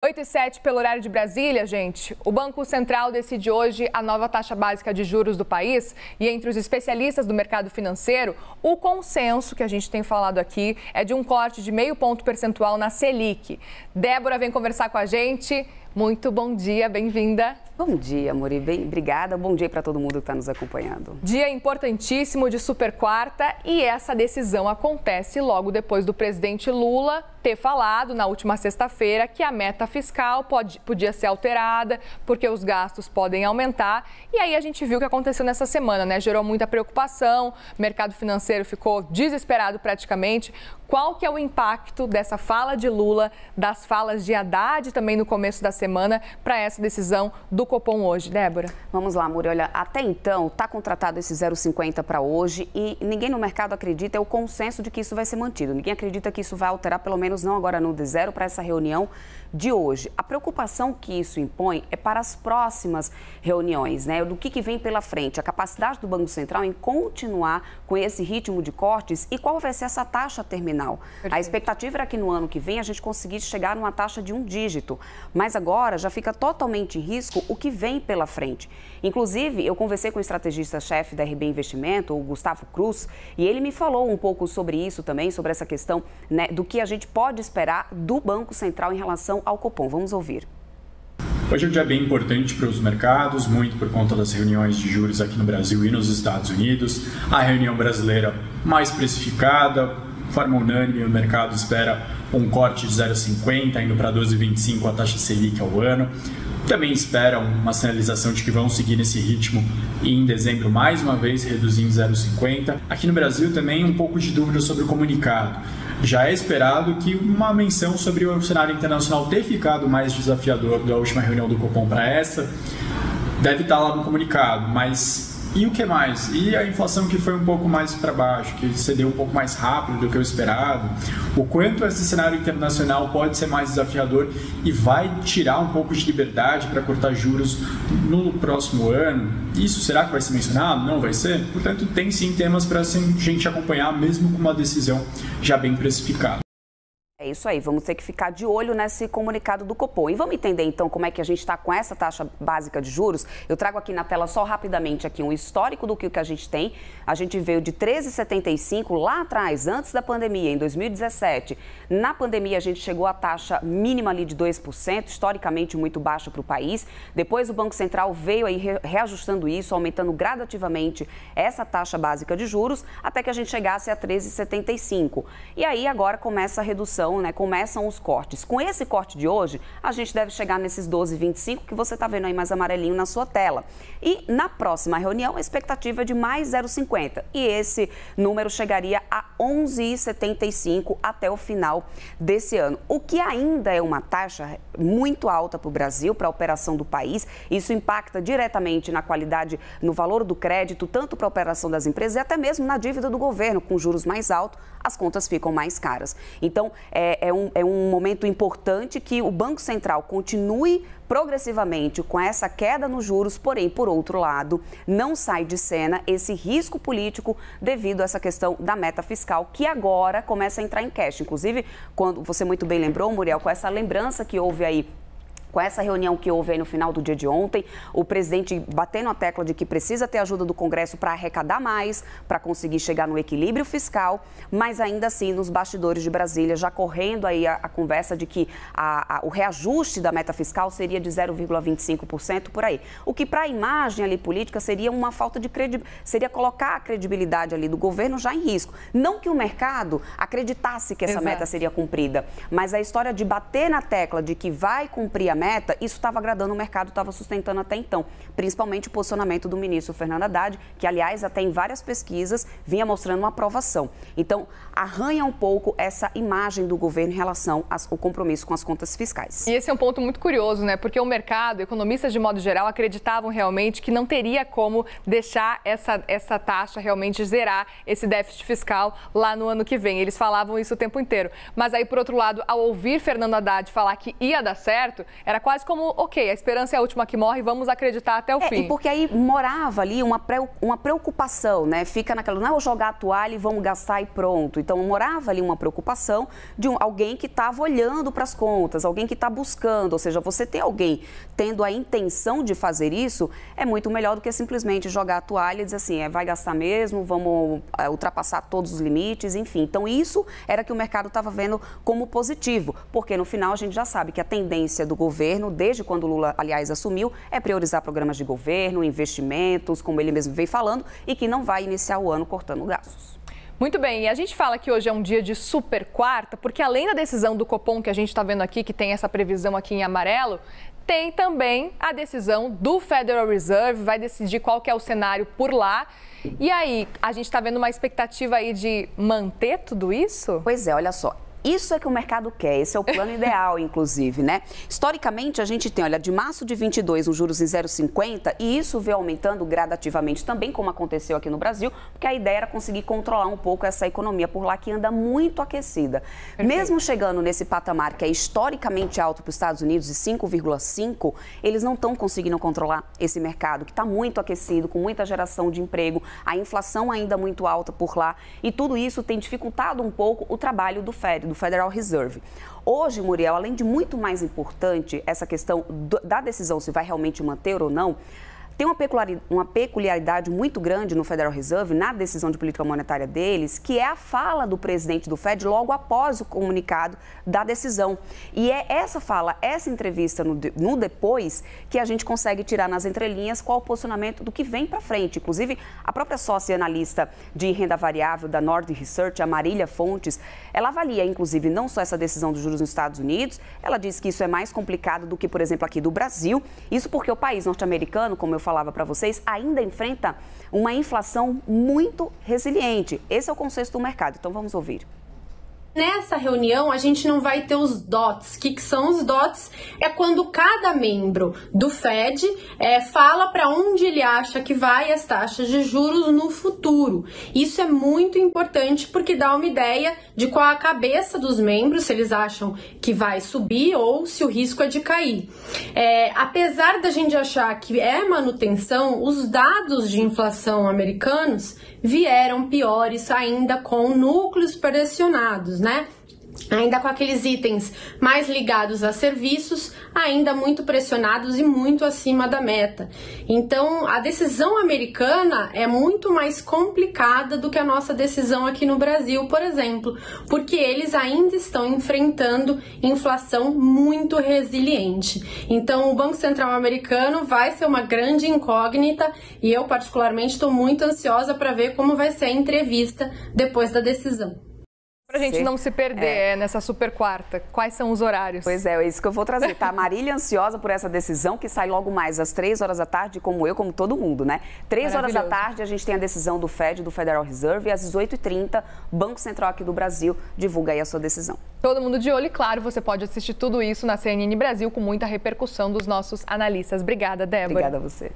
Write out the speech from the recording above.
8h07 pelo horário de Brasília, gente. O Banco Central decide hoje a nova taxa básica de juros do país e entre os especialistas do mercado financeiro, o consenso que a gente tem falado aqui é de um corte de 0,5 ponto percentual na Selic. Débora vem conversar com a gente. Muito bom dia, bem-vinda. Bom dia, Amori, bem, obrigada. Bom dia para todo mundo que está nos acompanhando. Dia importantíssimo de super quarta e essa decisão acontece logo depois do presidente Lula ter falado na última sexta-feira que a meta fiscal podia ser alterada porque os gastos podem aumentar. E aí a gente viu o que aconteceu nessa semana, né? Gerou muita preocupação, o mercado financeiro ficou desesperado praticamente. Qual que é o impacto dessa fala de Lula, das falas de Haddad também no começo da semana para essa decisão do Copom hoje, Débora? Vamos lá, Amor. Olha, até então está contratado esse 0,50 para hoje e ninguém no mercado acredita, é o consenso de que isso vai ser mantido. Ninguém acredita que isso vai alterar, pelo menos não agora no D0, para essa reunião de hoje. A preocupação que isso impõe é para as próximas reuniões, né? Do que vem pela frente, a capacidade do Banco Central em continuar com esse ritmo de cortes e qual vai ser essa taxa terminal. Perfeito. A expectativa era que no ano que vem a gente conseguisse chegar numa taxa de 1 dígito, mas agora já fica totalmente em risco o que vem pela frente. Inclusive, eu conversei com o estrategista-chefe da RB Investimento, o Gustavo Cruz, e ele me falou um pouco sobre isso também, sobre essa questão, né, do que a gente pode esperar do Banco Central em relação ao Copom. Vamos ouvir. Hoje é um dia bem importante para os mercados, muito por conta das reuniões de juros aqui no Brasil e nos Estados Unidos. A reunião brasileira mais precificada, de forma unânime, o mercado espera um corte de 0,50, indo para 12,25 a taxa Selic ao ano. Também espera uma sinalização de que vão seguir nesse ritmo e em dezembro, mais uma vez, reduzindo 0,50. Aqui no Brasil também um pouco de dúvida sobre o comunicado. Já é esperado que uma menção sobre o cenário internacional ter ficado mais desafiador da última reunião do Copom para essa, deve estar lá no comunicado, mas e o que mais? E a inflação que foi um pouco mais para baixo, que cedeu um pouco mais rápido do que o esperado? O quanto esse cenário internacional pode ser mais desafiador e vai tirar um pouco de liberdade para cortar juros no próximo ano? Isso será que vai ser mencionado? Não vai ser? Portanto, tem sim temas para a gente acompanhar, mesmo com uma decisão já bem precificada. É isso aí, vamos ter que ficar de olho nesse comunicado do Copom. E vamos entender então como é que a gente está com essa taxa básica de juros. Eu trago aqui na tela só rapidamente aqui um histórico do que a gente tem. A gente veio de 13,75 lá atrás, antes da pandemia, em 2017. Na pandemia a gente chegou à taxa mínima ali de 2%, historicamente muito baixa para o país. Depois o Banco Central veio aí reajustando isso, aumentando gradativamente essa taxa básica de juros, até que a gente chegasse a 13,75. E aí agora começa a redução, né? Começam os cortes. Com esse corte de hoje, a gente deve chegar nesses 12,25 que você está vendo aí mais amarelinho na sua tela. E na próxima reunião, a expectativa é de mais 0,50. E esse número chegaria a 11,75 até o final desse ano. O que ainda é uma taxa muito alta para o Brasil, para a operação do país. Isso impacta diretamente na qualidade, no valor do crédito, tanto para a operação das empresas e até mesmo na dívida do governo. Com juros mais altos, as contas ficam mais caras. Então, é um momento importante que o Banco Central continue progressivamente com essa queda nos juros, porém, por outro lado, não sai de cena esse risco político devido a essa questão da meta fiscal, que agora começa a entrar em questão. Inclusive, quando você muito bem lembrou, Muriel, com essa lembrança que houve aí, com essa reunião que houve aí no final do dia de ontem, o presidente batendo a tecla de que precisa ter ajuda do Congresso para arrecadar mais, para conseguir chegar no equilíbrio fiscal, mas ainda assim, nos bastidores de Brasília, já correndo aí a conversa de que o reajuste da meta fiscal seria de 0,25% por aí. O que para a imagem ali política seria uma falta de credibilidade, seria colocar a credibilidade ali do governo já em risco. Não que o mercado acreditasse que essa meta seria cumprida, mas a história de bater na tecla de que vai cumprir a meta, isso estava agradando o mercado, estava sustentando até então, principalmente o posicionamento do ministro Fernando Haddad, que aliás até em várias pesquisas vinha mostrando uma aprovação. Então, arranha um pouco essa imagem do governo em relação ao compromisso com as contas fiscais. E esse é um ponto muito curioso, né? Porque o mercado, economistas de modo geral, acreditavam realmente que não teria como deixar essa taxa realmente zerar esse déficit fiscal lá no ano que vem. Eles falavam isso o tempo inteiro. Mas aí, por outro lado, ao ouvir Fernando Haddad falar que ia dar certo, Era quase como, ok, a esperança é a última que morre, vamos acreditar até o fim. E porque aí morava ali uma preocupação, né? Fica naquela, não é jogar a toalha e vamos gastar e pronto. Então morava ali uma preocupação de alguém que estava olhando para as contas, alguém que está buscando, ou seja, você ter alguém tendo a intenção de fazer isso é muito melhor do que simplesmente jogar a toalha e dizer assim, vai gastar mesmo, vamos ultrapassar todos os limites, enfim. Então isso era que o mercado estava vendo como positivo, porque no final a gente já sabe que a tendência do governo, desde quando o Lula, aliás, assumiu, é priorizar programas de governo, investimentos, como ele mesmo veio falando, e que não vai iniciar o ano cortando gastos. Muito bem, e a gente fala que hoje é um dia de super quarta, porque além da decisão do Copom que a gente está vendo aqui, que tem essa previsão aqui em amarelo, tem também a decisão do Federal Reserve, vai decidir qual que é o cenário por lá. E aí, a gente está vendo uma expectativa aí de manter tudo isso? Pois é, olha só. Isso é que o mercado quer, esse é o plano ideal, inclusive, né? Historicamente, a gente tem, olha, de março de 22, os juros em 0,50 e isso veio aumentando gradativamente também, como aconteceu aqui no Brasil, porque a ideia era conseguir controlar um pouco essa economia por lá, que anda muito aquecida. Perfeito. Mesmo chegando nesse patamar que é historicamente alto para os Estados Unidos, de 5,5, eles não estão conseguindo controlar esse mercado, que está muito aquecido, com muita geração de emprego, a inflação ainda muito alta por lá, e tudo isso tem dificultado um pouco o trabalho do Federal Reserve. Hoje, Muriel, além de muito mais importante essa questão da decisão se vai realmente manter ou não, tem uma peculiaridade muito grande no Federal Reserve, na decisão de política monetária deles, que é a fala do presidente do Fed logo após o comunicado da decisão. E é essa fala, essa entrevista no depois, que a gente consegue tirar nas entrelinhas qual o posicionamento do que vem para frente. Inclusive, a própria sócia analista de renda variável da Nord Research, a Marília Fontes, ela avalia, inclusive, não só essa decisão dos juros nos Estados Unidos, ela diz que isso é mais complicado do que, por exemplo, aqui do Brasil. Isso porque o país norte-americano, como eu falava para vocês, ainda enfrenta uma inflação muito resiliente. Esse é o consenso do mercado. Então vamos ouvir. Nessa reunião, a gente não vai ter os DOTs. O que são os DOTs? É quando cada membro do Fed fala para onde ele acha que vai as taxas de juros no futuro. Isso é muito importante porque dá uma ideia de qual a cabeça dos membros, se eles acham que vai subir ou se o risco é de cair. Apesar da gente achar que é manutenção, os dados de inflação americanos vieram piores ainda com núcleos pressionados, né? Ainda com aqueles itens mais ligados a serviços, ainda muito pressionados e muito acima da meta. Então, a decisão americana é muito mais complicada do que a nossa decisão aqui no Brasil, por exemplo, porque eles ainda estão enfrentando inflação muito resiliente. Então, o Banco Central americano vai ser uma grande incógnita e eu, particularmente, estou muito ansiosa para ver como vai ser a entrevista depois da decisão. Pra gente não se perder nessa super quarta, quais são os horários? Pois é isso que eu vou trazer, tá? A Marília ansiosa por essa decisão que sai logo mais às 3 horas da tarde, como eu, como todo mundo, né? 3 horas da tarde a gente tem a decisão do Fed, do Federal Reserve, e às 18h30, Banco Central aqui do Brasil divulga aí a sua decisão. Todo mundo de olho e, claro, você pode assistir tudo isso na CNN Brasil com muita repercussão dos nossos analistas. Obrigada, Débora. Obrigada a você.